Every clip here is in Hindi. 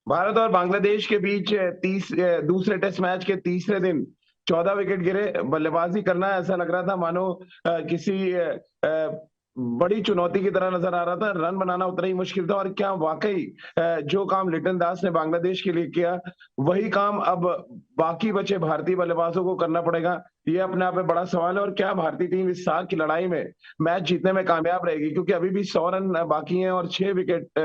भारत और बांग्लादेश के बीच दूसरे टेस्ट मैच के तीसरे दिन 14 विकेट गिरे। बल्लेबाजी करना ऐसा लग रहा था मानो किसी बड़ी चुनौती की तरह नजर आ रहा था। रन बनाना उतना ही मुश्किल था। और क्या वाकई जो काम लिटन दास ने बांग्लादेश के लिए किया, वही काम अब बाकी बचे भारतीय बल्लेबाजों को करना पड़ेगा। ये अपने आप में बड़ा सवाल है। और क्या भारतीय टीम इस साल की लड़ाई में मैच जीतने में कामयाब रहेगी? क्योंकि अभी भी 100 रन बाकी हैं और 6 विकेट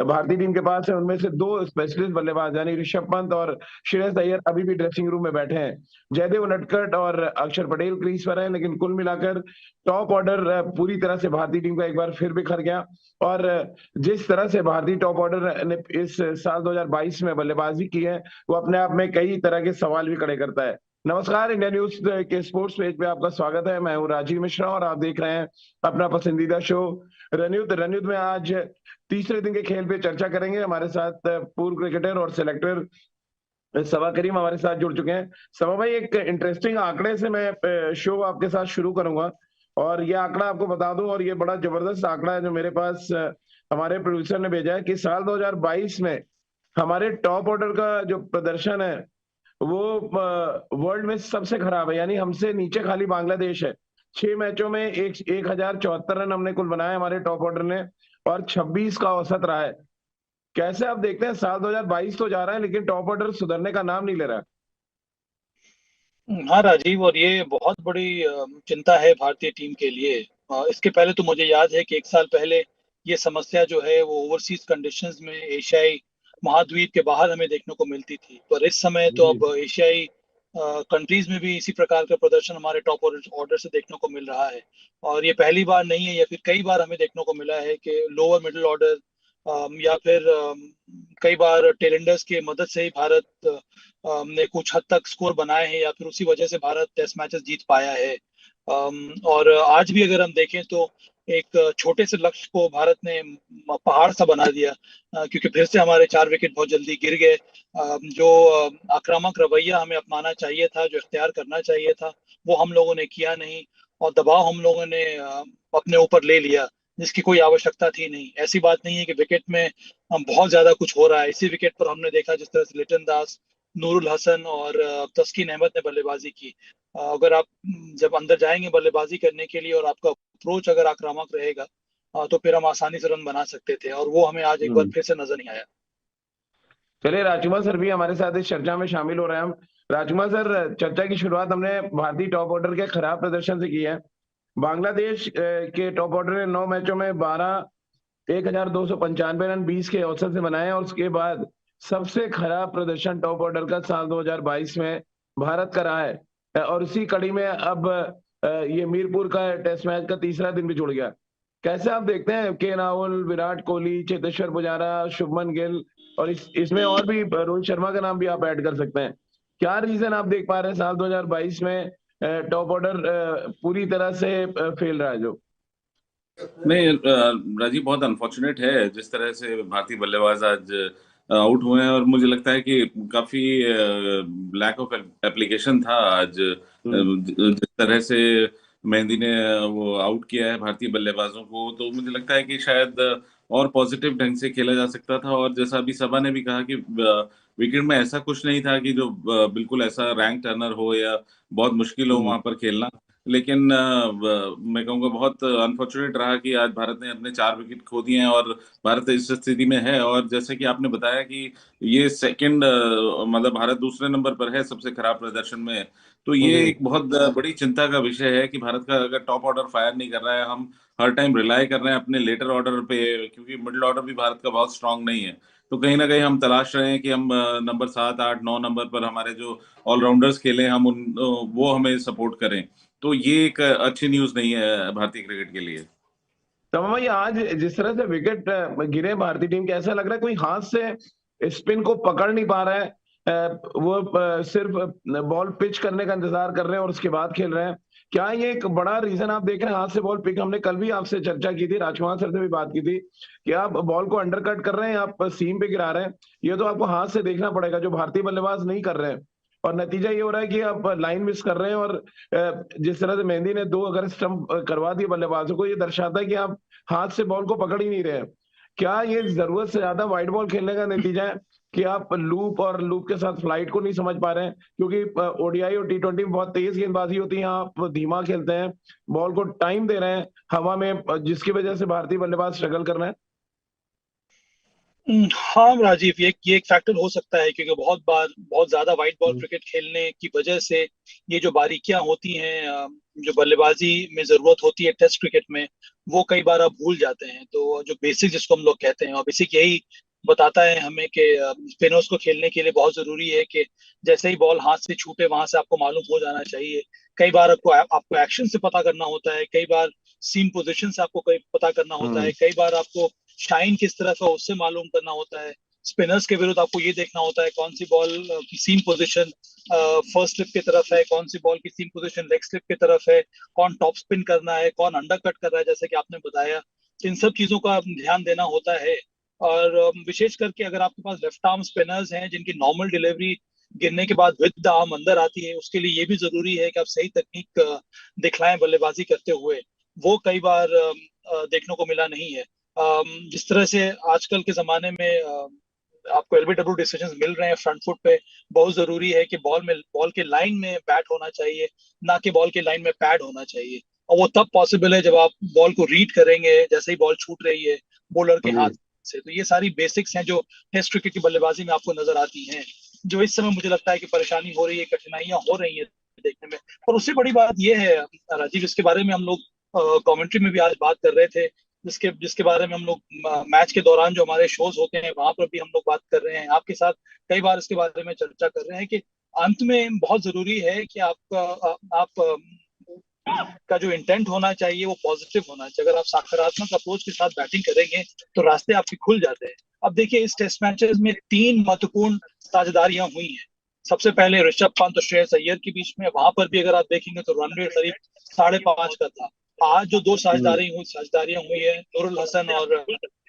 भारतीय टीम के पास है। उनमें से दो स्पेशलिस्ट बल्लेबाज यानी ऋषभ पंत और श्रेयस अय्यर अभी भी ड्रेसिंग रूम में बैठे हैं। जयदेव उनडकट और अक्षर पटेल क्रीज पर है, लेकिन कुल मिलाकर टॉप ऑर्डर पूरी तरह से भारतीय टीम का एक बार फिर बिखर गया। और जिस तरह से भारतीय टॉप ऑर्डर ने इस साल 2022 में बल्लेबाजी की है, वो अपने आप में कई तरह के सवाल भी खड़े करता है। नमस्कार, इंडिया न्यूज के स्पोर्ट्स पेज पे आपका स्वागत है। मैं हूं राजीव मिश्रा और आप देख रहे हैं अपना पसंदीदा शो रनयुद्ध। रनयुद्ध में आज तीसरे दिन के खेल पे चर्चा करेंगे। हमारे साथ पूर्व क्रिकेटर और सिलेक्टर सबा करीम हमारे साथ जुड़ चुके हैं। सबा भाई, एक इंटरेस्टिंग आंकड़े से मैं शो आपके साथ शुरू करूंगा। और ये आंकड़ा आपको बता दूं, और ये बड़ा जबरदस्त आंकड़ा है जो मेरे पास हमारे प्रोड्यूसर ने भेजा है कि साल 2022 में हमारे टॉप ऑर्डर का जो प्रदर्शन है वो वर्ल्ड में सबसे खराब है। यानी हमसे नीचे खाली बांग्लादेश है। 6 मैचों में 1074 रन हमने कुल बनाए हमारे टॉप ऑर्डर ने, और 26 का औसत रहा है। कैसे आप देखते हैं? साल 2022 तो जा रहा है लेकिन टॉप ऑर्डर सुधरने का नाम नहीं ले रहा। हाँ राजीव, और ये बहुत बड़ी चिंता है भारतीय टीम के लिए। इसके पहले तो मुझे याद है कि एक साल पहले ये समस्या जो है वो ओवरसीज कंडीशंस में एशियाई महाद्वीप के बाहर हमें देखने को मिलती थी, पर इस समय तो जी। अब एशियाई कंट्रीज में भी इसी प्रकार का प्रदर्शन हमारे टॉप ऑर्डर से देखने को मिल रहा है। और ये पहली बार नहीं है, या फिर कई बार हमें देखने को मिला है कि लोअर मिडिल ऑर्डर या फिर कई बार टेलेंडर्स की मदद से ही भारत ने कुछ हद तक स्कोर बनाए हैं, या फिर उसी वजह से भारत टेस्ट मैचेस जीत पाया है। और आज भी अगर हम देखें तो एक छोटे से लक्ष्य को भारत ने पहाड़ सा बना दिया, क्योंकि फिर से हमारे 4 विकेट बहुत जल्दी गिर गए। जो आक्रामक रवैया हमें अपनाना चाहिए था, जो इख्तियार करना चाहिए था, वो हम लोगों ने किया नहीं। और दबाव हम लोगों ने अपने ऊपर ले लिया, जिसकी कोई आवश्यकता थी नहीं। ऐसी बात नहीं है कि विकेट में बहुत ज्यादा कुछ हो रहा है। इसी विकेट पर हमने देखा जिस तरह से लिटन दास, नूरुल हसन और तस्कीन अहमद ने बल्लेबाजी की। अगर आप जब अंदर जाएंगे बल्लेबाजी करने के लिए और आपका अप्रोच अगर आक्रामक रहेगा, तो फिर हम आसानी से रन बना सकते थे, और वो हमें आज एक बार हम्म। फिर से नजर नहीं आया। चलिए, राजकुमार सर भी हमारे साथ इस चर्चा में शामिल हो रहे हैं। हम राजकुमार सर, चर्चा की शुरुआत हमने भारतीय टॉप ऑर्डर के खराब प्रदर्शन से की है। बांग्लादेश के टॉप ऑर्डर ने 9 मैचों में 12 1295 रन 20 के औसत से बनाए हैं। और उसके बाद सबसे खराब प्रदर्शन टॉप ऑर्डर का साल 2022 में भारत का रहा है। और उसी कड़ी में अब ये मीरपुर का टेस्ट मैच का तीसरा दिन भी जुड़ गया। कैसे आप देखते हैं के राहुल, विराट कोहली, चेतेश्वर पुजारा, शुभमन गिल, और इसमें और भी रोहित शर्मा का नाम भी आप ऐड कर सकते हैं। क्या रीजन आप देख पा रहे हैं साल 2022 में टॉप ऑर्डर पूरी तरह से फेल रहा है जो? नहीं, राजीव, बहुत अनफॉर्चुनेट है जिस तरह से भारतीय बल्लेबाज आज आउट हुए हैं। और मुझे लगता है कि काफी लैक ऑफ एप्लीकेशन था आज। जिस तरह से मेहंदी ने वो आउट किया है भारतीय बल्लेबाजों को, तो मुझे लगता है कि शायद और पॉजिटिव ढंग से खेला जा सकता था। और जैसा अभी सभा ने भी कहा कि विकेट में ऐसा कुछ नहीं था कि जो बिल्कुल ऐसा रैंक टर्नर हो या बहुत मुश्किल हो वहां पर खेलना। लेकिन मैं कहूँगा बहुत अनफॉर्चुनेट रहा कि आज भारत ने अपने 4 विकेट खो दिए हैं और भारत इस स्थिति में है। और जैसे कि आपने बताया कि ये सेकंड, मतलब भारत दूसरे नंबर पर है सबसे खराब प्रदर्शन में। तो ये जी। एक बहुत बड़ी चिंता का विषय है कि भारत का अगर टॉप ऑर्डर फायर नहीं कर रहा है, हम हर टाइम रिलाय कर रहे हैं अपने लेटर ऑर्डर पे, क्योंकि मिडिल ऑर्डर भी भारत का बहुत स्ट्रांग नहीं है। तो कहीं ना कहीं हम तलाश रहे हैं कि हम नंबर 7 8 9 नंबर पर हमारे जो ऑलराउंडर्स खेले हम उन वो हमें सपोर्ट करें। तो ये एक अच्छी न्यूज नहीं है भारतीय क्रिकेट के लिए। तो भाई, आज जिस तरह से विकेट गिरे भारतीय टीम के, ऐसा लग रहा है कोई हाथ से स्पिन को पकड़ नहीं पा रहा है। वो सिर्फ बॉल पिच करने का इंतजार कर रहे हैं और उसके बाद खेल रहे हैं। क्या ये एक बड़ा रीजन आप देख रहे हैं हाथ से बॉल पिक? हमने कल भी आपसे चर्चा की थी, राजकुमार सर से भी बात की थी कि आप बॉल को अंडर कट कर रहे हैं, आप सीम पे गिरा रहे हैं। ये तो आपको हाथ से देखना पड़ेगा, जो भारतीय बल्लेबाज नहीं कर रहे हैं। और नतीजा ये हो रहा है कि आप लाइन मिस कर रहे हैं। और जिस तरह से मेहंदी ने 2 अगर स्टंप करवा दिए बल्लेबाजों को, ये दर्शाता है कि आप हाथ से बॉल को पकड़ ही नहीं रहे हैं। क्या ये जरूरत से ज्यादा वाइड बॉल खेलने का नतीजा है कि आप लूप और लूप के साथ फ्लाइट को नहीं समझ पा रहे हैं? क्योंकि ओडीआई और टी20 में बहुत तेज गेंदबाजी होती है, आप धीमा खेलते हैं, बॉल को टाइम दे रहे हैं हवा में, जिसकी वजह से भारतीय बल्लेबाज स्ट्रगल कर रहे हैं। हाँ राजीव, ये एक फैक्टर हो सकता है, क्योंकि बहुत बार बहुत ज्यादा वाइड बॉल क्रिकेट खेलने की वजह से ये जो बारीकियां होती हैं, जो बल्लेबाजी में जरूरत होती है टेस्ट क्रिकेट में, वो कई बार आप भूल जाते हैं। तो जो बेसिक जिसको हम लोग कहते हैं, और बेसिक यही बताता है हमें कि स्पिनर्स को खेलने के लिए बहुत जरूरी है कि जैसे ही बॉल हाथ से छूटे वहां से आपको मालूम हो जाना चाहिए। कई बार आपको एक्शन से पता करना होता है, कई बार सीन पोजीशन से आपको कई पता करना होता है, कई बार आपको शाइन किस तरफ है उससे मालूम करना होता है। स्पिनर्स के विरुद्ध आपको ये देखना होता है कौन सी बॉल की सीम पोजीशन फर्स्ट स्लिप की तरफ है, कौन सी बॉल की सीम पोजीशन लेग स्लिप की तरफ है, कौन टॉप स्पिन करना है, कौन अंडर कट कर रहा है, जैसे कि आपने बताया। इन सब चीजों का ध्यान देना होता है। और विशेष करके अगर आपके पास लेफ्ट आर्म स्पिनर्स हैं जिनकी नॉर्मल डिलीवरी गिरने के बाद विद द आर्म अंदर आती है, उसके लिए ये भी जरूरी है कि आप सही तकनीक दिखलाएं बल्लेबाजी करते हुए। वो कई बार देखने को मिला नहीं है। जिस तरह से आजकल के जमाने में आपको एलबीडब्ल्यू डिसीजंस मिल रहे हैं फ्रंट फुट पे, बहुत जरूरी है कि बॉल के लाइन में बैट होना चाहिए, ना कि बॉल के लाइन में पैड होना चाहिए। और वो तब पॉसिबल है जब आप बॉल को रीड करेंगे जैसे ही बॉल छूट रही है बॉलर के हाथ से। तो ये सारी बेसिक्स हैं जो टेस्ट क्रिकेट की बल्लेबाजी में आपको नजर आती हैं, जो इस समय मुझे लगता है कि परेशानी हो रही है, कठिनाइयां हो रही है देखने में। और उससे बड़ी बात यह है राजीव, इसके बारे में हम लोग कमेंट्री में भी आज बात कर रहे थे, जिसके जिसके बारे में हम लोग मैच के दौरान जो हमारे शोज होते हैं वहां पर भी हम लोग बात कर रहे हैं, आपके साथ कई बार इसके बारे में चर्चा कर रहे हैं कि अंत में बहुत जरूरी है कि आप का जो इंटेंट होना चाहिए वो पॉजिटिव होना चाहिए। अगर आप सकारात्मक अप्रोच के साथ बैटिंग करेंगे तो रास्ते आपके खुल जाते हैं। अब देखिए, इस टेस्ट मैचेस में 3 महत्वपूर्ण साझेदारियां हुई हैं। सबसे पहले ऋषभ पंत और श्रेयस अय्यर के बीच में, वहां पर भी अगर आप देखेंगे तो रन रेट करीब 5.5 का था। आज जो 2 साझेदारियां हुई है नूरुल हसन और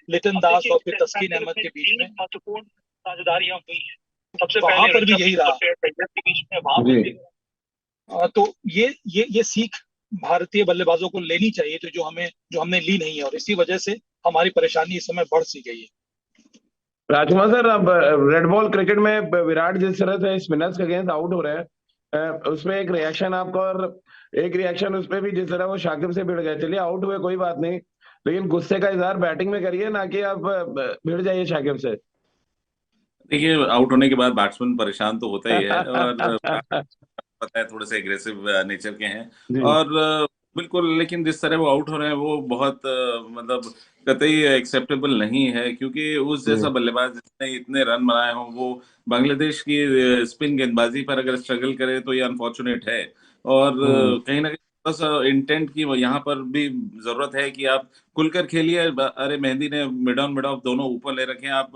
लिटन दास और फिर तस्कीन अहमद के बीच में, महत्वपूर्ण साझेदारियां हुई है, सबसे वहां पर भी यही रहा। तो ये सीख भारतीय बल्लेबाजों को लेनी चाहिए, तो जो हमने ली नहीं है, और इसी वजह से हमारी परेशानी इस समय बढ़ सी गई है। राजकुमार सर, अब रेड बॉल क्रिकेट में विराट जिस तरह से स्पिनर्स के अगेंस्ट आउट हो रहे हैं, उसमें एक रिएक्शन आपका, और एक रिएक्शन उसमें भी जिस तरह वो शाकिब से भिड़ गए। चलिए आउट हुए कोई बात नहीं, लेकिन गुस्से का इजहार बैटिंग में करिए, ना कि आप भिड़ जाइए शाकिब से। देखिए, आउट होने के बाद बैट्समैन परेशान तो होता ही है, और पता है थोड़े से एग्रेसिव नेचर के हैं, जी। और बिल्कुल, लेकिन जिस तरह वो आउट हो रहे हैं वो बहुत मतलब कतई एक्सेप्टेबल नहीं है, क्योंकि उस जैसा बल्लेबाज जिसने इतने रन बनाए हों वो बांग्लादेश की स्पिन गेंदबाजी पर अगर स्ट्रगल करे तो ये अनफॉर्चुनेट है। और कहीं ना कहीं थोड़ा सा इंटेंट की यहाँ पर भी जरूरत है कि आप खुलकर खेलिए। अरे मेहंदी ने मिड ऑफ दोनों ऊपर ले रखे हैं, आप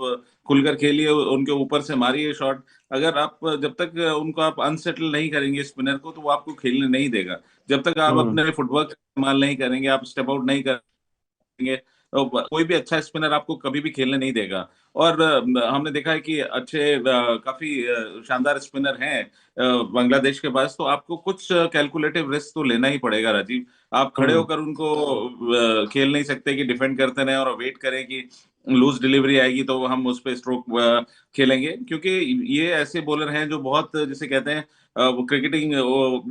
खुलकर खेलिए, उनके ऊपर से मारिए शॉट। अगर आप जब तक उनको आप अनसेटल नहीं करेंगे स्पिनर को, तो वो आपको खेलने नहीं देगा। जब तक आप अपने फुटवर्क इस्तेमाल नहीं करेंगे, आप स्टेप आउट नहीं करेंगे, तो कोई भी अच्छा स्पिनर आपको कभी भी खेलने नहीं देगा। और हमने देखा है कि अच्छे काफी शानदार स्पिनर हैं बांग्लादेश के पास, तो आपको कुछ कैलकुलेटिव रिस्क तो लेना ही पड़ेगा राजीव। आप खड़े होकर उनको खेल नहीं सकते कि डिफेंड करते रहे और वेट करें कि लूज डिलीवरी आएगी तो हम उस पर स्ट्रोक खेलेंगे, क्योंकि ये ऐसे बॉलर हैं जो बहुत, जिसे कहते हैं वो क्रिकेटिंग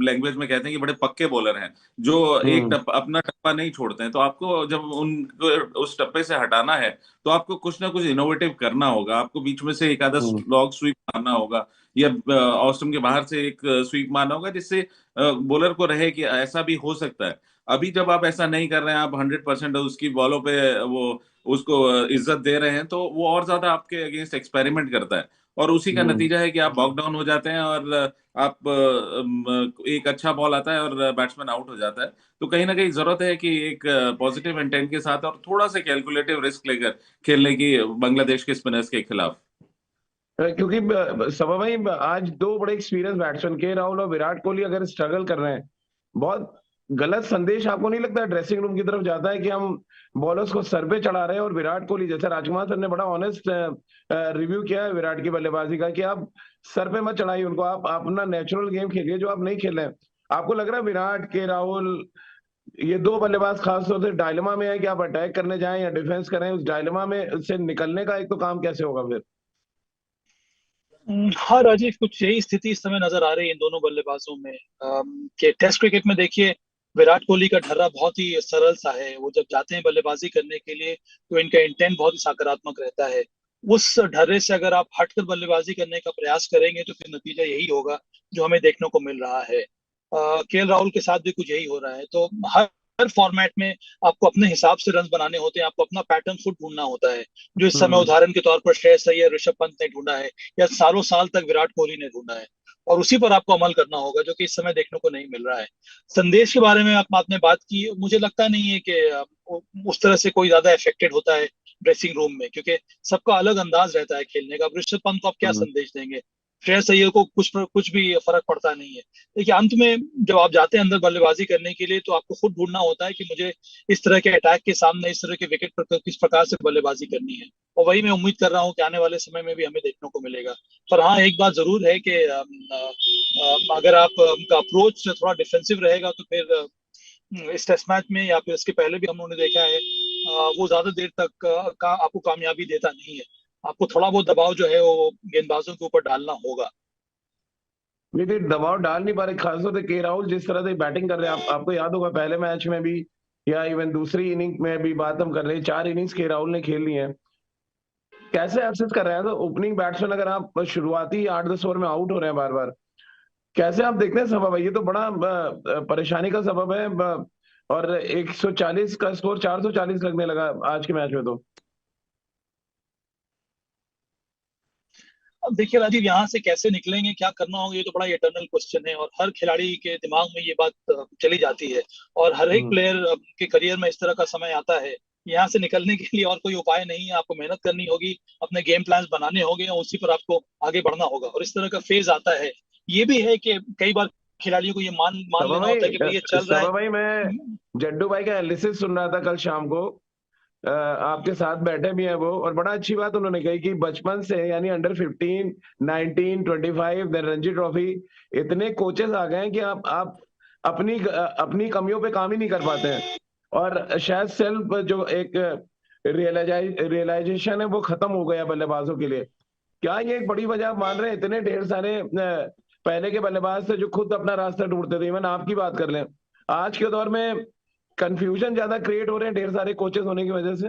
लैंग्वेज में कहते हैं कि बड़े पक्के बॉलर हैं, जो एक अपना टप्पा नहीं छोड़ते हैं। तो आपको जब उनको उस टप्पे से हटाना है तो आपको कुछ ना कुछ इनोवेटिव करना होगा। आपको बीच में से एक आधा लॉग स्वीप मारना होगा, या ऑस्टम के बाहर से एक स्वीप मारना होगा, जिससे बॉलर को रहे कि ऐसा भी हो सकता है। अभी जब आप ऐसा नहीं कर रहे हैं, आप 100% उसकी बॉलों पे वो उसको इज्जत दे रहे हैं, तो वो और ज्यादा आपके अगेंस्ट एक्सपेरिमेंट करता है, और उसी का नतीजा है कि आप बॉक डाउन हो जाते हैं, और आप एक अच्छा बॉल आता है और बैट्समैन आउट हो जाता है। तो कहीं ना कहीं जरूरत है कि एक पॉजिटिव इंटेंट के साथ और थोड़ा सा कैलकुलेटिव रिस्क लेकर खेलने की बांग्लादेश के स्पिनर्स के खिलाफ। क्योंकि सभा भाई, आज 2 बड़े एक्सपीरियंस बैट्समैन के राहुल और विराट कोहली अगर स्ट्रगल कर रहे हैं, बहुत गलत संदेश आपको नहीं लगता ड्रेसिंग रूम की तरफ जाता है कि हम बॉलर्स को सर पे चढ़ा रहे हैं? और विराट कोहली, जैसे राजकुमार सर ने बड़ा ऑनेस्ट रिव्यू किया है विराट की बल्लेबाजी का, कि आप सर पे मत चढ़ाइए उनको, आप अपना नेचुरल गेम खेलिए जो आप नहीं खेल रहे हैं। आपको लग रहा है विराट के राहुल ये दो बल्लेबाज खासतौर से डायलेमा में है कि आप अटैक करने जाएं या डिफेंस करें, उस डायलेमा में से निकलने का एक तो काम कैसे होगा फिर? हाँ राजीव, कुछ यही स्थिति इस समय नजर आ रही है इन दोनों बल्लेबाजों में। कि टेस्ट क्रिकेट में देखिए, विराट कोहली का ढर्रा बहुत ही सरल सा है। वो जब जाते हैं बल्लेबाजी करने के लिए तो इनका इंटेंट बहुत ही सकारात्मक रहता है। उस ढर्रे से अगर आप हटकर बल्लेबाजी करने का प्रयास करेंगे तो फिर नतीजा यही होगा जो हमें देखने को मिल रहा है। केएल राहुल के साथ भी कुछ यही हो रहा है। तो हर हर फॉर्मेट में आपको अपने हिसाब से रन बनाने होते हैं, आपको अपना पैटर्न खुद ढूंढना होता है, जो इस समय हम्म। उदाहरण के तौर पर श्रेयस अय्यर, ऋषभ पंत ने ढूंढा है, या सालों साल तक विराट कोहली ने ढूंढा है। और उसी पर आपको अमल करना होगा, जो कि इस समय देखने को नहीं मिल रहा है। संदेश के बारे में आपने बात की, मुझे लगता नहीं है कि उस तरह से कोई ज्यादा इफेक्टेड होता है ड्रेसिंग रूम में, क्योंकि सबका अलग अंदाज रहता है खेलने का। अब ऋषभ पंत को आप क्या हम्म। संदेश देंगे? श्रेयस अय्यर को कुछ भी फर्क पड़ता नहीं है। देखिए, अंत में जब आप जाते हैं अंदर बल्लेबाजी करने के लिए तो आपको खुद ढूंढना होता है कि मुझे इस तरह के अटैक के सामने, इस तरह के विकेट पर किस प्रकार से बल्लेबाजी करनी है। और वही मैं उम्मीद कर रहा हूँ कि आने वाले समय में भी हमें देखने को मिलेगा। पर हाँ, एक बात जरूर है कि अगर आप उनका अप्रोच थोड़ा डिफेंसिव रहेगा तो फिर इस टेस्ट मैच में या फिर इसके पहले भी हम लोगों ने देखा है, वो ज्यादा देर तक आपको कामयाबी देता नहीं है। आपको थोड़ा बहुत दबाव जो है वो गेंदबाजों के ऊपर डालना होगा। लेकिन दबाव डाल नहीं पा रहे, खासतौर से के राहुल जिस तरह से बैटिंग कर रहे हैं। आपको याद होगा पहले मैच में भी या इवन दूसरी इनिंग में भी बात हम कर रहे हैं, 4 इनिंग्स के राहुल ने खेल ली है। कैसे एक्सेस कर रहे हैं? तो ओपनिंग बैट्समैन अगर आप शुरुआती 8-10 ओवर में आउट हो रहे हैं बार बार, कैसे आप देखते हैं सबब है? ये तो बड़ा परेशानी का सबब है। और 140 का स्कोर 440 लगने लगा आज के मैच में तो। अब देखिए राजीव, यहाँ से कैसे निकलेंगे, क्या करना होगा, ये तो बड़ा इटर्नल क्वेश्चन है और हर खिलाड़ी के दिमाग में ये बात चली जाती है। और हर एक हम्म। प्लेयर के करियर में इस तरह का समय आता है। यहाँ से निकलने के लिए और कोई उपाय नहीं है। आपको मेहनत करनी होगी, अपने गेम प्लान्स बनाने होंगे और उसी पर आपको आगे बढ़ना होगा। और इस तरह का फेज आता है। ये भी है कि कई बार खिलाड़ियों को ये मान मान सभा लेना होता है कि भाई ये भाई, चल रहा है। सभा भाई, मैं जड्डू भाई का एनालिसिस सुन रहा था कल शाम को। आपके साथ बैठे भी हैं वो, और बड़ा अच्छी बात उन्होंने कही कि बचपन से, यानी अंडर 15, 19, 25, देन रणजी ट्रॉफी, इतने कोचेस आ गए हैं कि आप अपनी कमियों पे काम ही नहीं कर पाते हैं। और शायद सेल्फ जो एक रियलाइजेशन है वो खत्म हो गया बल्लेबाजों के लिए। क्या ये एक बड़ी वजह आप मान रहे हैं? इतने ढेर सारे पहले के बल्लेबाज थे जो खुद अपना रास्ता ढूंढते थे। इवन आपकी बात कर लें, आज के दौर में कंफ्यूजन ज्यादा क्रिएट हो रहे हैं ढेर सारे कोचेस होने की वजह से।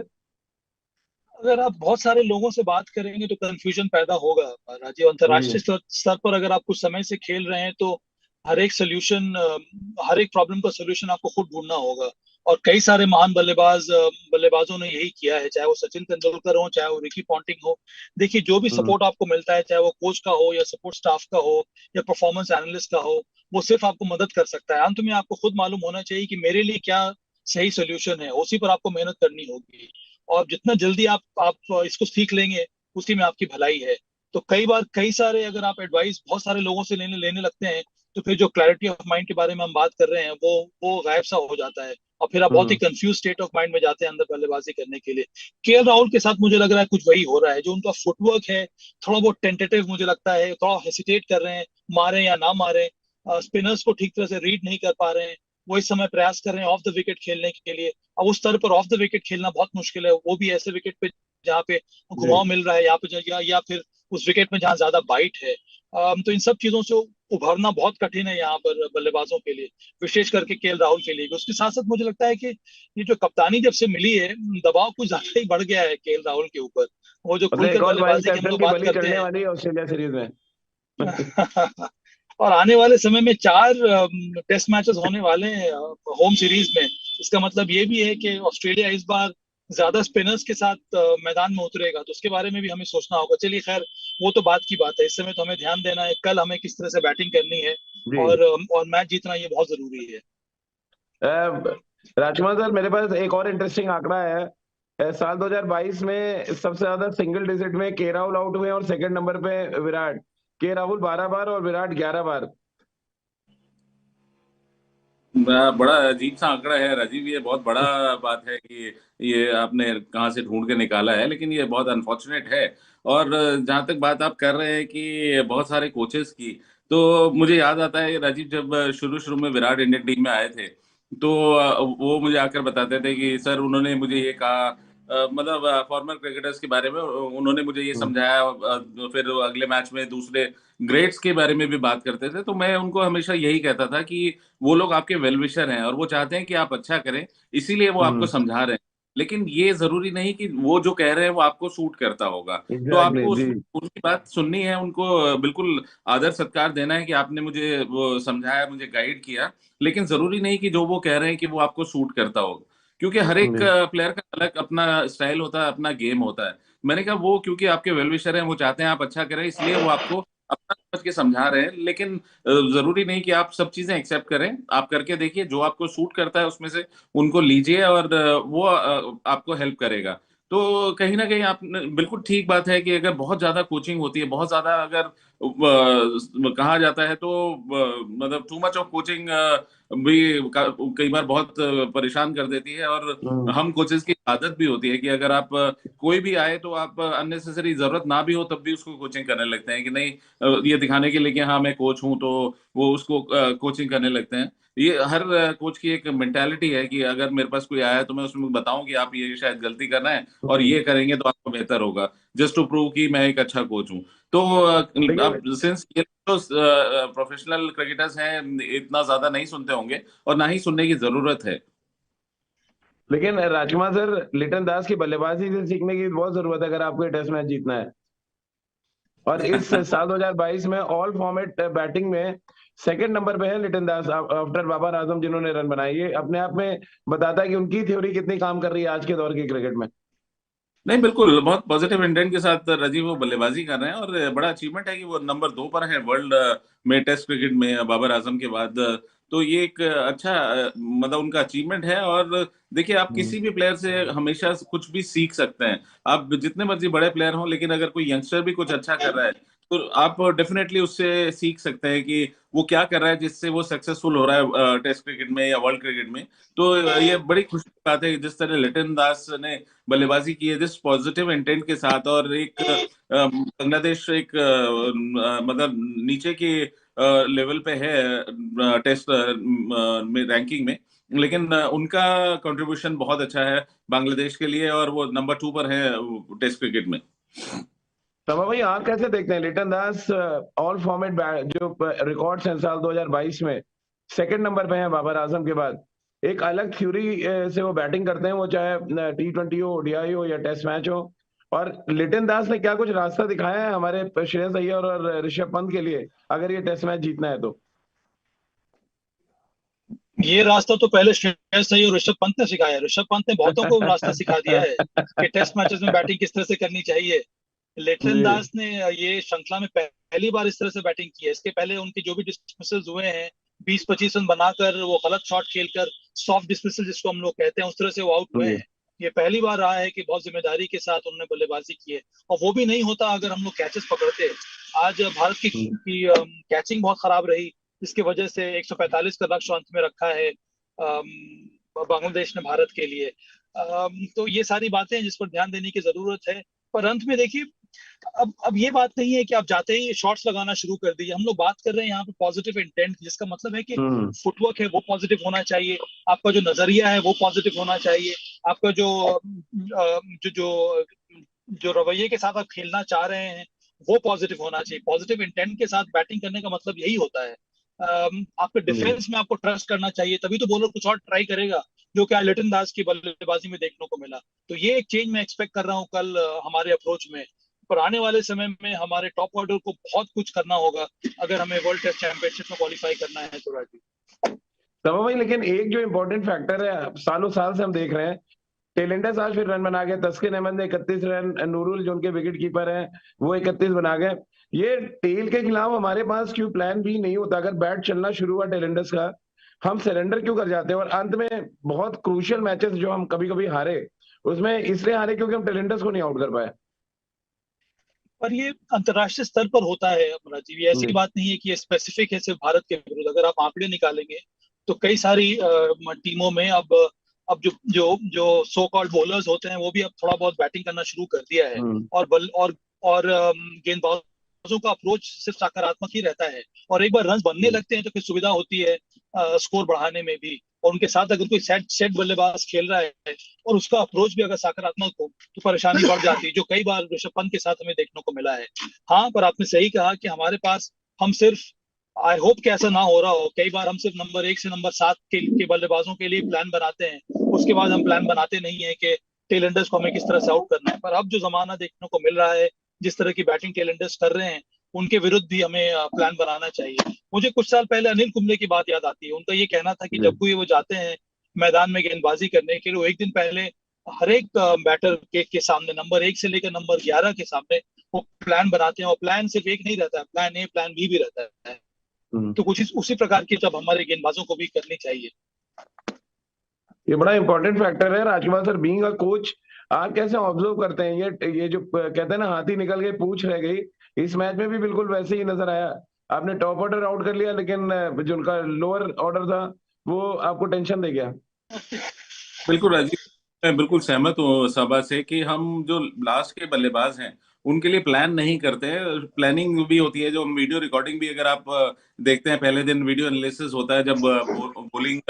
अगर आप बहुत सारे लोगों से बात करेंगे तो कंफ्यूजन पैदा होगा राजीव। जी। अंतर्राष्ट्रीय स्तर पर अगर आप कुछ समय से खेल रहे हैं तो हर एक सोल्यूशन, हर एक प्रॉब्लम का सोल्यूशन आपको खुद ढूंढना होगा। और कई सारे महान बल्लेबाजों ने यही किया है, चाहे वो सचिन तेंदुलकर हो, चाहे वो रिकी पॉन्टिंग हो। देखिए, जो भी हम्म। सपोर्ट आपको मिलता है, चाहे वो कोच का हो या सपोर्ट स्टाफ का हो या परफॉर्मेंस एनालिस्ट का हो, वो सिर्फ आपको मदद कर सकता है। अंत में आपको खुद मालूम होना चाहिए कि मेरे लिए क्या सही सोल्यूशन है, उसी पर आपको मेहनत करनी होगी। और जितना जल्दी आप इसको सीख लेंगे, उसी में आपकी भलाई है। तो कई बार कई सारे अगर आप एडवाइस बहुत सारे लोगों से लेने लेने लगते हैं तो फिर जो क्लैरिटी ऑफ माइंड के बारे में हम बात कर रहे हैं वो गायब सा हो जाता है। और फिर आप बहुत ही हम्म। कंफ्यूज स्टेट ऑफ माइंड में जाते हैं अंदर बल्लेबाजी करने के लिए। केएल राहुल के साथ मुझे लग रहा है कुछ वही हो रहा है। जो उनका फुटवर्क है, थोड़ा बहुत टेंटेटिव मुझे लगता है, थोड़ा हेसिटेट कर रहे हैं, मारे या ना मारे। स्पिनर्स को ठीक तरह से रीड नहीं कर पा रहे हैं। वो इस समय प्रयास कर रहे हैं ऑफ द विकेट खेलने के लिए। अब उस स्तर पर ऑफ द विकेट खेलना बहुत मुश्किल है, वो भी ऐसे विकेट पे जहाँ पे जी। घुमाव मिल रहा है, या फिर उस विकेट में जहाँ ज्यादा बाइट है। तो इन सब चीजों से उभरना बहुत कठिन है यहाँ पर बल्लेबाजों के लिए, विशेष करके केएल राहुल के लिए भी। उसके साथ साथ मुझे लगता है कि ये जो कप्तानी जब से मिली है, दबाव कुछ ज्यादा ही बढ़ गया है केएल राहुल के ऊपर। वो जो मतलब खुलकर एक और वाइस बल्लेबाजी की हम कैप्टन लोग की बात बलि करते चढ़ने हैं। वाली है ऑस्ट्रेलिया सीरीज में। और आने वाले समय में 4 टेस्ट मैचेस होने वाले हैं होम सीरीज में। इसका मतलब ये भी है कि ऑस्ट्रेलिया इस बार ज्यादा स्पिनर्स के साथ मैदान में उतरेगा, तो उसके बारे में भी हमें सोचना होगा। चलिए खैर, वो तो बात की बात है। इस समय तो हमें ध्यान देना है कल हमें किस तरह से बैटिंग करनी है। जी। और मैच जीतना ये बहुत जरूरी है। राजकुमार सर, मेरे पास एक और इंटरेस्टिंग आंकड़ा है। साल 2022 में सबसे ज्यादा सिंगल डिजिट में के राहुल आउट हुए और सेकंड नंबर पे विराट। के राहुल 12 बार और विराट 11 बार। बड़ा अजीब सा आंकड़ा है राजीव। ये बहुत बड़ा बात है कि ये आपने कहाँ से ढूंढ के निकाला है, लेकिन ये बहुत अनफॉर्चुनेट है। और जहाँ तक बात आप कर रहे हैं कि बहुत सारे कोचेस की, तो मुझे याद आता है राजीव, जब शुरू शुरू में विराट इंडियन टीम में आए थे तो वो मुझे आकर बताते थे कि सर उन्होंने मुझे ये कहा, मतलब फॉर्मर क्रिकेटर्स के बारे में उन्होंने मुझे ये हम्म, समझाया। फिर अगले मैच में दूसरे ग्रेड्स के बारे में भी बात करते थे, तो मैं उनको हमेशा यही कहता था कि वो लोग आपके वेल विशर हैं और वो चाहते हैं कि आप अच्छा करें, इसीलिए वो आपको हम्म, समझा रहे हैं। लेकिन ये जरूरी नहीं कि वो जो कह रहे हैं वो आपको सूट करता होगा। तो एग्जैक्टली आपको जी। उनकी बात सुननी है, उनको बिल्कुल आदर सत्कार देना है कि आपने मुझे वो समझाया, मुझे गाइड किया। लेकिन जरूरी नहीं कि जो वो कह रहे हैं कि वो आपको सूट करता हो, क्योंकि हर एक जी। प्लेयर का अलग अपना स्टाइल होता है, अपना गेम होता है। मैंने कहा वो क्योंकि आपके वेल विशर हैं, वो चाहते हैं आप अच्छा करें, इसलिए वो आपको अपना समझ के समझा रहे हैं। लेकिन जरूरी नहीं कि आप सब चीजें एक्सेप्ट करें। आप करके देखिए, जो आपको सूट करता है उसमें से उनको लीजिए और वो आपको हेल्प करेगा। तो कहीं ना कहीं आप बिल्कुल ठीक बात है कि अगर बहुत ज्यादा कोचिंग होती है, बहुत ज्यादा अगर कहा जाता है, तो मतलब टू मच ऑफ कोचिंग भी कई बार बहुत परेशान कर देती है। और हम्म, हम कोचेस की आदत भी होती है कि अगर आप कोई भी आए तो आप अननेसेसरी, जरूरत ना भी हो तब भी उसको कोचिंग करने लगते हैं कि नहीं, ये दिखाने के लिए कि हाँ मैं कोच हूँ, तो वो उसको कोचिंग करने लगते हैं। ये हर कोच की एक मेंटालिटी है कि अगर मेरे पास कोई आया है तो मैं उसमें बताऊं कि आप ये शायद गलती कर रहे हैं और हम्म। ये करेंगे तो आपको बेहतर होगा, जस्ट टू प्रूव कि मैं एक अच्छा कोच हूँ। तो देखिए, अब सिंस ये तो प्रोफेशनल क्रिकेटर्स हैं, इतना ज्यादा नहीं सुनते होंगे और ना ही सुनने की जरूरत है। लेकिन राजकुमार सर, लिटन दास की बल्लेबाजी से सीखने की बहुत जरूरत है अगर आपको ये टेस्ट मैच जीतना है। और इस साल 2022 में ऑल फॉर्मेट बैटिंग में सेकंड नंबर पे है लिटन दास आफ्टर बाबर आजम, जिन्होंने रन बनाए। ये अपने आप में बताता है कि उनकी थ्योरी कितनी काम कर रही है आज के दौर के क्रिकेट में। नहीं, बिल्कुल बहुत पॉजिटिव इंटेंट के साथ राजीव वो बल्लेबाजी कर रहे हैं और बड़ा अचीवमेंट है कि वो नंबर 2 पर है वर्ल्ड में टेस्ट क्रिकेट में, बाबर आजम के बाद। तो ये एक अच्छा मतलब उनका अचीवमेंट है। और देखिए, आप हम्म, किसी भी प्लेयर से हमेशा कुछ भी सीख सकते हैं। आप जितने मर्जी बड़े प्लेयर हों, लेकिन अगर कोई यंगस्टर भी कुछ अच्छा कर रहा है तो आप डेफिनेटली उससे सीख सकते हैं कि वो क्या कर रहा है जिससे वो सक्सेसफुल हो रहा है टेस्ट क्रिकेट में या वर्ल्ड क्रिकेट में। तो ये बड़ी खुशी की बात है कि जिस तरह लिटन दास ने बल्लेबाजी की है, जिस पॉजिटिव इंटेंट के साथ। और एक बांग्लादेश एक मतलब नीचे के लेवल पे है टेस्ट में रैंकिंग में, लेकिन उनका कंट्रीब्यूशन बहुत अच्छा है बांग्लादेश के लिए और वो नंबर 2 पर है टेस्ट क्रिकेट में। तो भाई, आप कैसे देखते हैं लिटन दास ऑल फॉर्मेट जो रिकॉर्ड्स हैं साल 2022 में सेकंड नंबर पे हैं बाबर आजम के बाद। एक अलग थ्योरी से वो बैटिंग करते हैं, वो चाहे T20 हो, ODI हो या टेस्ट मैच हो। और लिटन दास ने क्या कुछ रास्ता दिखाया है हमारे श्रेयस अय्यर और ऋषभ पंत के लिए, अगर ये टेस्ट मैच जीतना है तो? ये रास्ता तो पहले श्रेयस अय्यर और ऋषभ पंत ने सिखाया है। ऋषभ पंत ने बहुतों को रास्ता सिखा दिया है कि टेस्ट मैचेस में बैटिंग किस तरह से करनी चाहिए। लिटन जी। दास ने ये श्रृंखला में पहली बार इस तरह से बैटिंग की है। इसके पहले उनके जो भी डिसमिसल्स हुए हैं, 20-25 रन बनाकर वो गलत शॉट खेलकर, सॉफ्ट डिसमिसल जिसको हम लोग कहते हैं, उस तरह से वो आउट हुए जी। हैं। ये पहली बार रहा है कि बहुत जिम्मेदारी के साथ उन्होंने बल्लेबाजी की है। और वो भी नहीं होता अगर हम लोग कैचेस पकड़ते। आज भारत की कैचिंग बहुत खराब रही, जिसकी वजह से 145 का लक्ष्य अंत में रखा है बांग्लादेश ने भारत के लिए। तो ये सारी बातें हैं जिस पर ध्यान देने की जरूरत है। पर अंत में देखिए, अब ये बात नहीं है कि आप जाते ही शॉट्स लगाना शुरू कर दीजिए। हम लोग बात कर रहे हैं यहाँ पे पॉजिटिव इंटेंट, जिसका मतलब है कि हम्म, फुटवर्क है वो पॉजिटिव होना चाहिए, आपका जो नजरिया है वो पॉजिटिव होना चाहिए, आपका जो जो जो जो रवैये के साथ आप खेलना चाह रहे हैं वो पॉजिटिव होना चाहिए। पॉजिटिव इंटेंट के साथ बैटिंग करने का मतलब यही होता है। आपके जी। डिफेंस में आपको ट्रस्ट करना चाहिए, तभी तो बॉलर कुछ और ट्राई करेगा, जो कि लिटन दास की बल्लेबाजी में देखने को मिला। तो ये एक चेंज मैं एक्सपेक्ट कर रहा हूँ कल हमारे अप्रोच में। पर आने वाले समय में हमारे टॉप ऑर्डर को बहुत कुछ करना होगा अगर हमें वर्ल्ड टेस्ट चैंपियनशिप में क्वालिफाई करना है तो राजीव। तब भाई, लेकिन एक जो इम्पोर्टेंट फैक्टर है, सालों साल से हम देख रहे हैं, टेलेंडस आज फिर रन बना गए। तस्किन अहमद ने 31 रन, नूरुल जो उनके विकेट कीपर हैं वो 31 बना गए। ये टेल के खिलाफ हमारे पास क्यों प्लान भी नहीं होता? अगर बैट चलना शुरू हुआ टेलेंडस का, हम सरेंडर क्यों कर जाते हैं? और अंत में बहुत क्रूशियल मैचेस जो हम कभी कभी हारे, उसमें इसलिए हारे क्योंकि हम टेलेंडस को नहीं आउट कर पाए। पर ये अंतर्राष्ट्रीय स्तर पर होता है राजीव, ये ऐसी जी। बात नहीं है कि ये स्पेसिफिक है सिर्फ भारत के विरुद्ध। अगर आप आंकड़े निकालेंगे तो कई सारी टीमों में अब जो जो जो सो कॉल्ड बॉलर्स होते हैं वो भी अब थोड़ा बहुत बैटिंग करना शुरू कर दिया है। हम्म, और बल और गेंदबाजों का अप्रोच सिर्फ सकारात्मक ही रहता है। और एक बार रन बनने लगते हैं तो फिर सुविधा होती है स्कोर बढ़ाने में भी। और उनके साथ अगर कोई सेट बल्लेबाज खेल रहा है और उसका अप्रोच भी अगर सकारात्मक हो तो परेशानी बढ़ जाती है, जो कई बार ऋषभ पंत के साथ हमें देखने को मिला है। हाँ, पर आपने सही कहा कि हमारे पास हम सिर्फ, आई होप कि ऐसा ना हो रहा हो, कई बार हम सिर्फ नंबर 1 से नंबर 7 के बल्लेबाजों के लिए प्लान बनाते हैं, उसके बाद हम प्लान बनाते नहीं है कि टेलेंडर्स को हमें किस तरह से आउट करना है। पर अब जो जमाना देखने को मिल रहा है, जिस तरह की बैटिंग टेलेंडर्स कर रहे हैं, उनके विरुद्ध भी हमें प्लान बनाना चाहिए। मुझे कुछ साल पहले अनिल कुंबले की बात याद आती है। उनका ये कहना था कि जब कोई वो जाते हैं मैदान में गेंदबाजी करने के लिए, वो एक दिन पहले हर एक बैटर के सामने नंबर 1 से लेकर नंबर 11 के सामने वो प्लान बनाते हैं, और प्लान सिर्फ एक नहीं रहता है, प्लान ए प्लान बी भी रहता है। तो कुछ उसी प्रकार की जब हमारे गेंदबाजों को भी करनी चाहिए। ये बड़ा इंपॉर्टेंट फैक्टर है राजकुमार सर, बीइंग अ कोच आप कैसे ऑब्जर्व करते हैं ये जो कहते हैं ना हाथी निकल गई पूंछ रह गई, इस मैच में भी बिल्कुल वैसे ही नजर आया। आपने टॉप ऑर्डर आउट कर लिया, लेकिन जो उनका लोअर ऑर्डर था वो आपको टेंशन दे गया। बिल्कुल राजीव, मैं बिल्कुल सहमत हूँ सभा से कि हम जो लास्ट के बल्लेबाज हैं उनके लिए प्लान नहीं करते हैं। प्लानिंग भी होती है, जो वीडियो रिकॉर्डिंग भी अगर आप देखते हैं, पहले दिन वीडियो एनालिसिस होता है जब बॉलिंग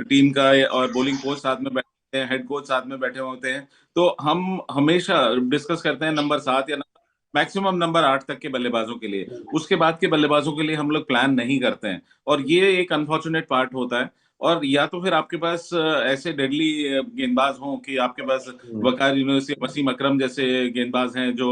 टीम का और बॉलिंग कोच साथ में बैठे हैं, हेड कोच साथ में बैठे होते हैं, तो हम हमेशा डिस्कस करते हैं नंबर 7 या मैक्सिमम नंबर 8 तक के बल्लेबाजों के लिए। उसके बाद के बल्लेबाजों के लिए हम लोग प्लान नहीं करते हैं, और ये एक अनफॉर्चुनेट पार्ट होता है। और या तो फिर आपके पास ऐसे डेडली गेंदबाज हों कि आपके पास वकार यूनिवर्स या वसीम अकरम जैसे गेंदबाज हैं जो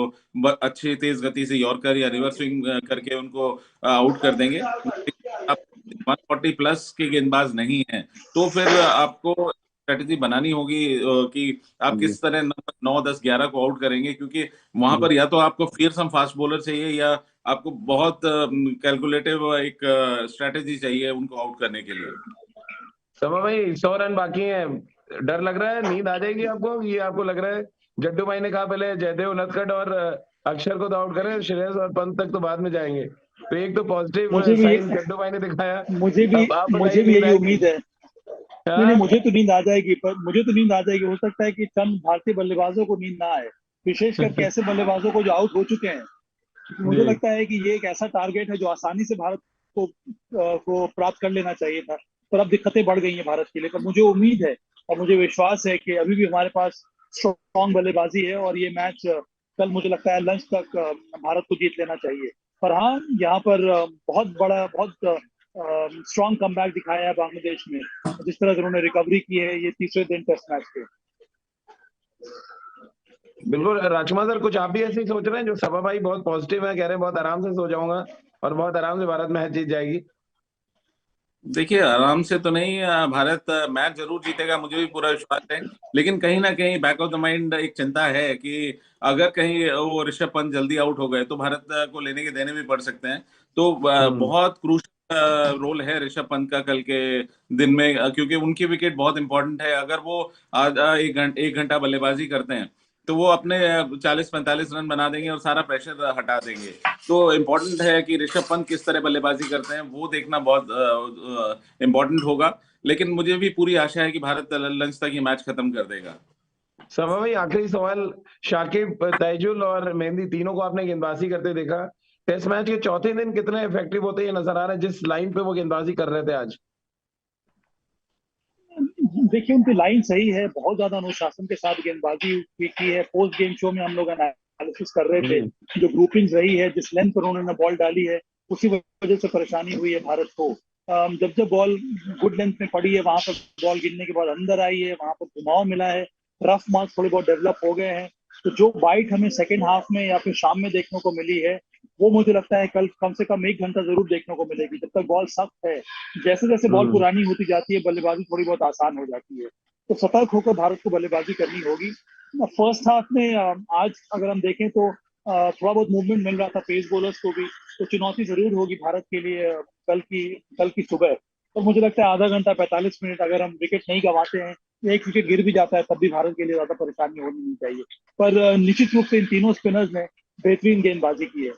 अच्छी तेज गति से यॉर्कर या रिवर्स स्विंग करके उनको आउट कर देंगे। आप 140 प्लस के गेंदबाज नहीं हैं, तो फिर आपको स्ट्रेटेजी बनानी होगी कि आप किस तरह नंबर 9, 10, 11 को आउट करेंगे, क्योंकि वहां पर या तो आपको फियरसम फास्ट बॉलर चाहिए या आपको बहुत कैलकुलेटिव एक स्ट्रेटेजी चाहिए उनको आउट करने के लिए। समा भाई 100 रन बाकी हैं, डर लग रहा है, नींद आ जाएगी आपको? ये आपको लग रहा है जड्डू भाई ने कहा पहले जयदेव उनदकट और अक्षर को तो आउट करें, श्रेयस और पंत तक तो बाद में जाएंगे, तो एक तो पॉजिटिव साइन जड्डू भाई ने दिखाया। मुझे भी अब आप बताइए, नींद यही आएगी? उम्मीद है। नहीं, मुझे तो नींद आ जाएगी, पर मुझे तो नींद आ जाएगी। हो सकता है कि चंद भारतीय बल्लेबाजों को नींद ना आए, विशेष करके ऐसे बल्लेबाजों को जो आउट हो चुके हैं। मुझे लगता है कि ये एक ऐसा टारगेट है जो आसानी से भारत को प्राप्त कर लेना चाहिए था, पर अब दिक्कतें बढ़ गई हैं भारत के लिए। पर मुझे उम्मीद है और मुझे विश्वास है कि अभी भी हमारे पास स्ट्रॉन्ग बल्लेबाजी है, और ये मैच कल मुझे लगता है लंच तक भारत को जीत लेना चाहिए। पर हाँ, यहाँ पर बहुत स्ट्रॉन्ग कमबैक दिखाया है बांग्लादेश ने, जिस तरह से उन्होंने रिकवरी की है ये तीसरे दिन टेस्ट मैच के। बिल्कुल राजकुमार सर, कुछ आप भी ऐसे ही सोच रहे हैं? जो सभा भाई बहुत पॉजिटिव है, कह रहे हैं बहुत आराम से सो जाऊंगा और बहुत आराम से भारत मैच जीत जाएगी। देखिए, आराम से तो नहीं, भारत मैच जरूर जीतेगा, मुझे भी पूरा विश्वास है। लेकिन कहीं ना कहीं बैक ऑफ द माइंड एक चिंता है कि अगर कहीं वो ऋषभ पंत जल्दी आउट हो गए तो भारत को लेने के देने भी पड़ सकते हैं। तो बहुत क्रूशियल रोल है ऋषभ पंत का कल के दिन में, क्योंकि उनकी विकेट बहुत इंपॉर्टेंट है। अगर वो आधा एक घंटा बल्लेबाजी करते हैं तो वो अपने 40-45 रन बना देंगे और सारा प्रेशर हटा देंगे। तो इम्पोर्टेंट है कि ऋषभ पंत किस तरह बल्लेबाजी करते हैं, वो देखना बहुत इम्पोर्टेंट होगा। लेकिन मुझे भी पूरी आशा है कि भारत लंच तक ये मैच खत्म कर देगा। सभा भाई आखिरी सवाल, शाकिब, तैजुल और मेहंदी तीनों को आपने गेंदबाजी करते देखा, टेस्ट मैच के चौथे दिन कितने इफेक्टिव होते ये नजर आ रहा है जिस लाइन पे वो गेंदबाजी कर रहे थे आज? देखिए, उनकी लाइन सही है, बहुत ज्यादा अनुशासन के साथ गेंदबाजी की है। पोस्ट गेम शो में हम लोग एनालिसिस कर रहे थे, जो ग्रुपिंग रही है, जिस लेंथ पर उन्होंने बॉल डाली है, उसी वजह से परेशानी हुई है भारत को। जब बॉल गुड लेंथ में पड़ी है, वहां पर बॉल गिरने के बाद अंदर आई है, वहां पर घुमाव मिला है, रफ मार्क थोड़े बहुत डेवलप हो गए हैं। तो जो बाइट हमें सेकेंड हाफ में या फिर शाम में देखने को मिली है, वो मुझे लगता है कल कम से कम 1 घंटा जरूर देखने को मिलेगी। जब तक बॉल सख्त है, जैसे जैसे बॉल पुरानी होती जाती है, बल्लेबाजी थोड़ी बहुत आसान हो जाती है। तो सतर्क होकर भारत को बल्लेबाजी करनी होगी। फर्स्ट हाफ में आज अगर हम देखें तो थोड़ा बहुत मूवमेंट मिल रहा था पेस बॉलर्स को भी, तो चुनौती जरूर होगी भारत के लिए कल की सुबह। तो मुझे लगता है आधा घंटा 45 मिनट अगर हम विकेट नहीं गंवाते हैं, एक विकेट गिर भी जाता है, तब भी भारत के लिए ज्यादा परेशानी होनी नहीं चाहिए। पर निश्चित रूप से इन तीनों स्पिनर्स ने बेहतरीन गेंदबाजी की है।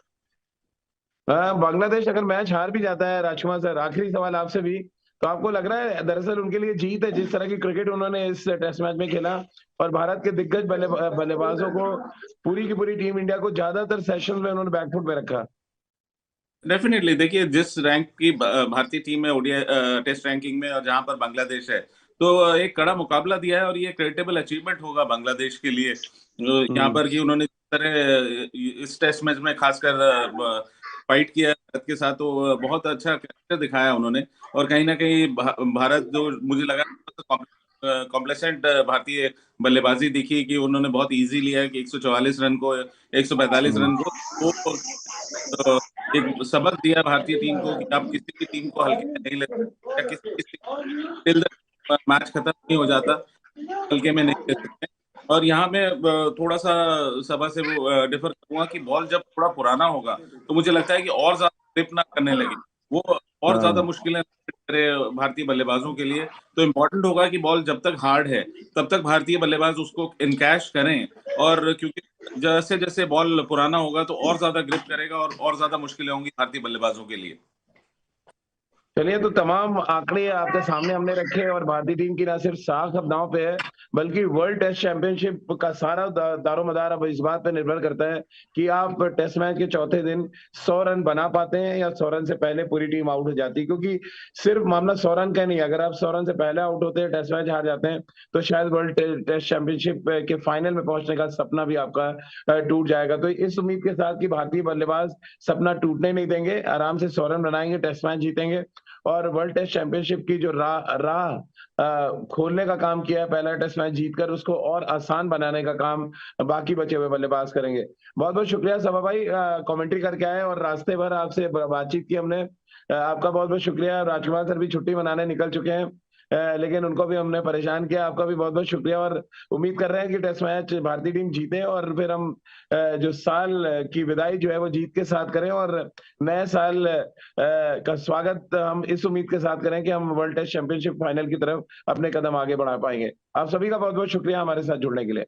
बांग्लादेश अगर मैच हार भी जाता है राजकुमार सर, आखिरी सवाल आपसे भी, तो आपको लग रहा है दरअसल उनके लिए जीत है जिस तरह की क्रिकेट उन्होंने इस टेस्ट मैच में खेला और भारत के दिग्गज बल्लेबाजों को, पूरी की पूरी टीम इंडिया को ज्यादातर सेशन में उन्होंने बैकफुट पे रखा? डेफिनेटली देखिए, जिस रैंक की भारतीय टीम है ओडीआई टेस्ट रैंकिंग में और जहां पर बांग्लादेश है, तो एक कड़ा मुकाबला दिया है और ये क्रेडिटेबल अचीवमेंट होगा बांग्लादेश के लिए यहाँ पर कि उन्होंने जिस तरह इस टेस्ट मैच में खासकर फाइट किया भारत के साथ, तो बहुत अच्छा कैरेक्टर दिखाया उन्होंने। और कहीं ना कहीं भारत जो मुझे लगा कॉम्प्लेसेंट भारतीय बल्लेबाजी दिखी कि उन्होंने बहुत इजी लिया है कि 144 रन को 145 रन को तो एक सबक दिया भारतीय टीम को कि आप किसी भी टीम को हल्के में नहीं ले सकते, या किसी मैच खत्म नहीं हो जाता हल्के में नहीं ले सकते। और यहाँ मैं थोड़ा सा सभा से वो डिफर करूंगा कि बॉल जब थोड़ा पुराना होगा तो मुझे लगता है कि और ज्यादा ग्रिप ना करने लगे, वो और ज्यादा मुश्किलें करे भारतीय बल्लेबाजों के लिए। तो इम्पोर्टेंट होगा कि बॉल जब तक हार्ड है तब तक भारतीय बल्लेबाज उसको इनकैश करें, और क्योंकि जैसे जैसे बॉल पुराना होगा तो और ज्यादा ग्रिप करेगा और ज्यादा मुश्किलें होंगी भारतीय बल्लेबाजों के लिए। चलिए, तो तमाम आंकड़े आपके सामने हमने रखे और भारतीय टीम की ना सिर्फ साख अब दांव पे है, बल्कि वर्ल्ड टेस्ट चैंपियनशिप का सारा दारोमदार अब इस बात पे निर्भर करता है कि आप टेस्ट मैच के चौथे दिन 100 रन बना पाते हैं या 100 रन से पहले पूरी टीम आउट हो जाती है। क्योंकि सिर्फ मामला 100 रन का नहीं, अगर आप 100 रन से पहले आउट होते हैं, टेस्ट मैच हार जाते हैं, तो शायद वर्ल्ड टेस्ट चैंपियनशिप के फाइनल में पहुंचने का सपना भी आपका टूट जाएगा। तो इस उम्मीद के साथ कि भारतीय बल्लेबाज सपना टूटने नहीं देंगे, आराम से 100 रन बनाएंगे, टेस्ट मैच जीतेंगे और वर्ल्ड टेस्ट चैंपियनशिप की जो राह खोलने का काम किया है, पहला टेस्ट मैच जीतकर उसको और आसान बनाने का काम बाकी बचे हुए बल्लेबाज करेंगे। बहुत बहुत शुक्रिया सभा भाई, कमेंट्री करके आए और रास्ते भर आपसे बातचीत की हमने। आपका बहुत बहुत शुक्रिया। राजकुमार सर भी छुट्टी मनाने निकल चुके हैं, लेकिन उनको भी हमने परेशान किया। आपका भी बहुत बहुत शुक्रिया और उम्मीद कर रहे हैं कि टेस्ट मैच भारतीय टीम जीते और फिर हम जो साल की विदाई जो है वो जीत के साथ करें और नए साल का स्वागत हम इस उम्मीद के साथ करें कि हम वर्ल्ड टेस्ट चैंपियनशिप फाइनल की तरफ अपने कदम आगे बढ़ा पाएंगे। आप सभी का बहुत बहुत शुक्रिया हमारे साथ जुड़ने के लिए।